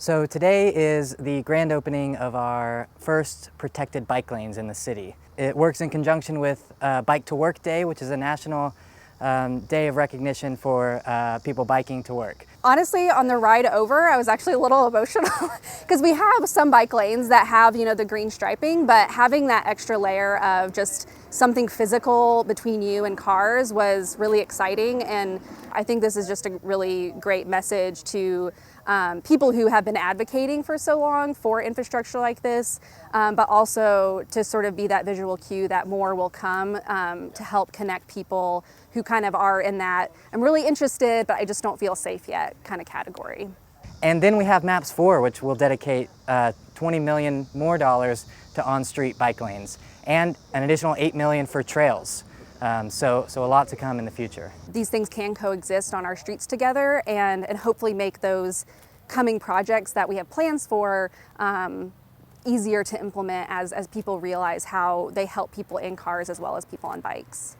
So today is the grand opening of our first protected bike lanes in the city. It works in conjunction with Bike to Work Day, which is a national day of recognition for people biking to work. Honestly, on the ride over, I was actually a little emotional because we have some bike lanes that have, the green striping, but having that extra layer of just something physical between you and cars was really exciting. And I think this is just a really great message to people who have been advocating for so long for infrastructure like this, but also to sort of be that visual cue that more will come to help connect people who kind of are in that I'm really interested, but I just don't feel safe yet kind of category. And then we have MAPS 4, which will dedicate $20 million more to on-street bike lanes and an additional $8 million for trails. So a lot to come in the future. These things can coexist on our streets together and hopefully make those coming projects that we have plans for easier to implement as people realize how they help people in cars as well as people on bikes.